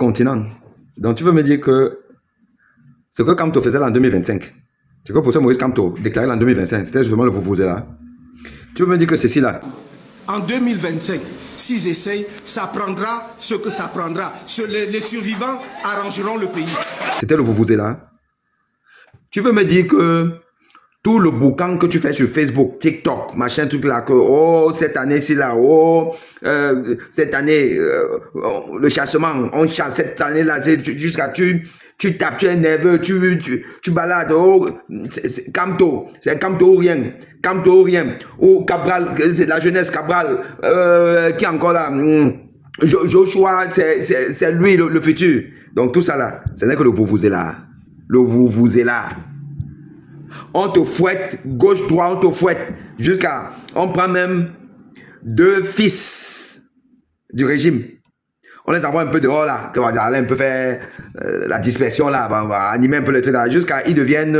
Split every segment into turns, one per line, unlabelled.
continent. Donc tu veux me dire que ce que Kamto faisait là en 2025, c'est que pour ça Maurice Kamto déclarait en 2025, c'était justement le Vuvuzela. Tu veux me dire que ceci là,
en 2025, s'ils essayent, ça prendra ce que ça prendra. Les survivants arrangeront le pays.
C'était le Vuvuzela. Tu veux me dire que tout le boucan que tu fais sur Facebook, TikTok, machin, truc là, que oh, cette année-ci là, oh, cette année, le chassement, on chasse cette année-là, jusqu'à tu tapes, tu es nerveux, tu balades, oh, Kamto, c'est Kamto ou rien, Kamto ou rien, ou Cabral, c'est la jeunesse Cabral, qui est encore là, Joshua, c'est lui le futur. Donc tout ça là, ce n'est que le Vuvuzela. Le Vuvuzela. On te fouette, gauche-droite, on te fouette. Jusqu'à, on prend même 2 fils du régime. On les envoie un peu dehors là, on va un peu faire la dispersion là, on va animer un peu le truc là, jusqu'à ils deviennent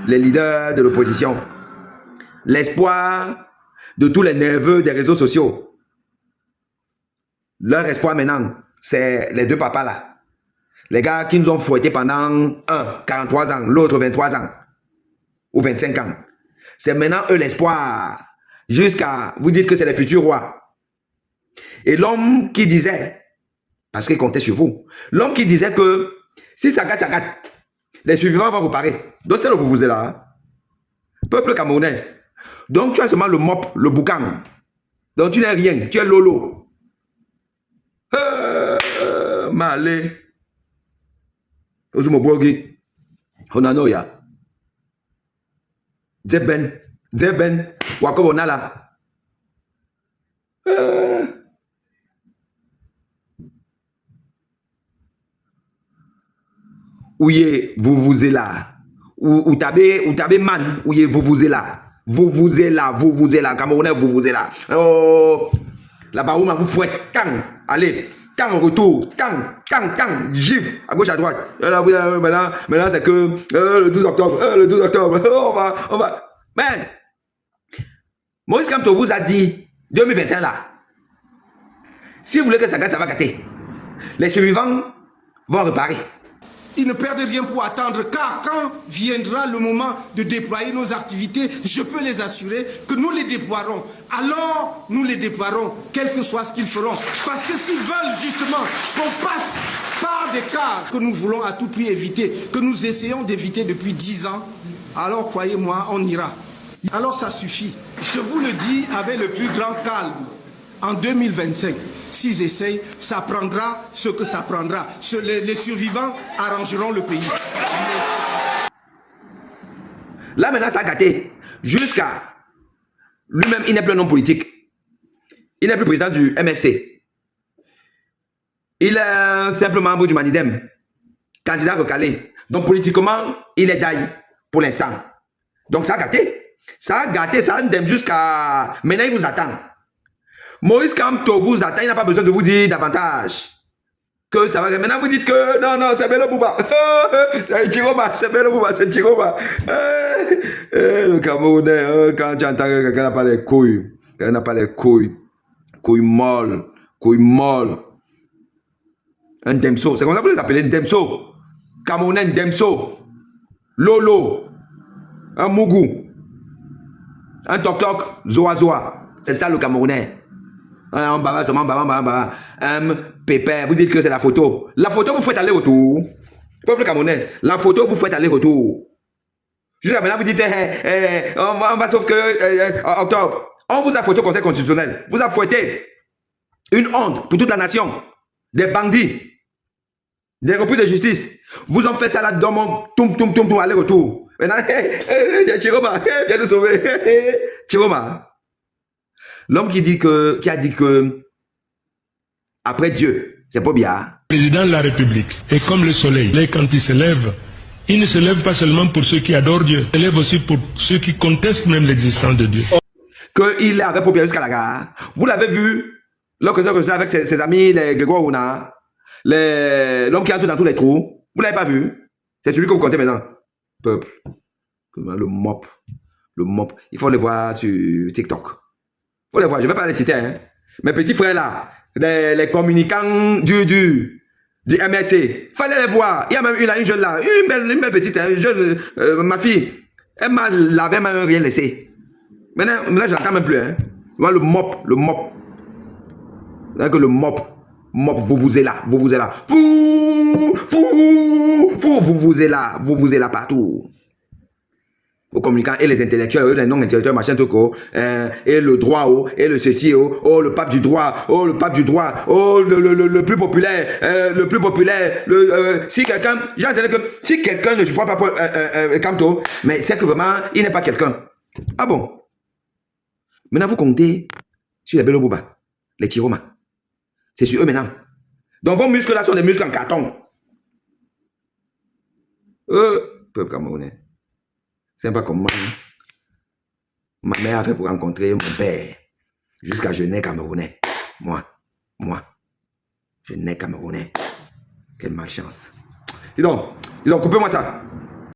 les leaders de l'opposition. L'espoir de tous les nerveux des réseaux sociaux. Leur espoir maintenant, c'est les 2 papas là. Les gars qui nous ont fouettés pendant 43 ans, l'autre 23 ans. Ou 25 ans. C'est maintenant eux l'espoir. Jusqu'à vous dites que c'est les futurs rois. Et l'homme qui disait, parce qu'il comptait sur vous, l'homme qui disait que si ça gâte, les survivants vont vous parer. Donc c'est le Vuvuzela. Hein? Peuple camerounais. Donc tu as seulement le mop, le boucan. Donc tu n'es rien, tu es lolo. Malé. Ozumobogi. Honanoya. Zeben, Wakobonala. Ouye, Vuvuzela. Ou tabé man, ouye, Vuvuzela. Vuvuzela, Camerounais, Vuvuzela. Oh, la barouma vous fouette, tang, allez. Tant retour, tant, gifle, à gauche, à droite. Maintenant c'est que le 12 octobre, on va. Man, Maurice Kamto vous a dit, 2025 là, si vous voulez que ça gâte, ça va gâter. Les survivants vont réparer.
Ils ne perdent rien pour attendre, car quand viendra le moment de déployer nos activités, je peux les assurer que nous les déploierons. Alors, nous les déploierons, quel que soit ce qu'ils feront. Parce que s'ils veulent justement qu'on passe par des cases que nous voulons à tout prix éviter, que nous essayons d'éviter depuis 10 ans, alors croyez-moi, on ira. Alors ça suffit. Je vous le dis avec le plus grand calme. En 2025, s'ils essayent, ça prendra ce que ça prendra. Les survivants arrangeront le pays.
Là maintenant, ça a gâté. Jusqu'à lui-même, il n'est plus un homme politique. Il n'est plus président du MSC. Il est simplement membre du Manidem. Candidat recalé. Donc politiquement, il est d'ail pour l'instant. Donc ça a gâté. Ça a gâté, ça a dem jusqu'à... Maintenant, il vous attend. Maurice Kamto vous attend, il n'a pas besoin de vous dire davantage. Que ça va. Maintenant, vous dites que non, c'est Bello Bouba. C'est Chiroma, c'est Bello Bouba, c'est Chiroma. Le Camerounais, quand tu entends que quelqu'un n'a pas les couilles, quelqu'un n'a pas les couilles molles. Un Demso, c'est comme ça que vous les appelez, un Demso. Camerounais, un Demso. Lolo. Un Mougou. Un Tok-Tok, Zoa. C'est ça le Camerounais. Pépère, vous dites que c'est la photo. La photo, vous faites aller-retour. Peuple camerounais, la photo, vous faites aller-retour. Jusqu'à maintenant, vous dites, on va sauf que octobre. On vous a fouetté au Conseil constitutionnel. Vous a fouetté. Une honte pour toute la nation. Des bandits. Des repris de justice. Vous en faites ça là-dedans, toum, aller-retour. Maintenant, Chiroma, viens nous sauver. Chiroma. L'homme qui a dit que après Dieu, c'est pas bien.
Président de la République est comme le soleil. Quand il se lève, il ne se lève pas seulement pour ceux qui adorent Dieu, il se lève aussi pour ceux qui contestent même l'existence de Dieu.
Qu'il avait pour jusqu'à la gare. Vous l'avez vu, l'occasion avec ses amis, les Grégoire Ouna, l'homme qui entre dans tous les trous. Vous l'avez pas vu? C'est celui que vous comptez maintenant. Peuple. Le mop. Il faut le voir sur TikTok. Faut les voir, je ne vais pas les citer. Hein. Mes petits frères là, les communicants du du MSC. Fallait les voir. Il y a même une jeune là, une belle petite, une jeune, ma fille. Elle m'a lavé, elle m'a rien laissé. Maintenant, là, je n'entends même plus. Hein. Moi, le mop. Que le mop, vous êtes là. Vous êtes là. Vous êtes là partout. Aux communicants et les intellectuels, les non-intellectuels, machin, truc, et le droit, et le ceci, le pape du droit, le plus populaire, si quelqu'un, j'ai entendu que si quelqu'un ne supporte pas Camto, mais c'est que vraiment, il n'est pas quelqu'un. Ah bon? Maintenant, vous comptez sur les Belobouba, les Tiroma. C'est sur eux maintenant. Donc, vos muscles là sont des muscles en carton. Peuple camerounais. C'est pas comme moi. Ma mère a fait pour rencontrer mon père. Jusqu'à je nais camerounais. Moi. Je nais camerounais. Quelle malchance. Dis donc, coupez-moi ça.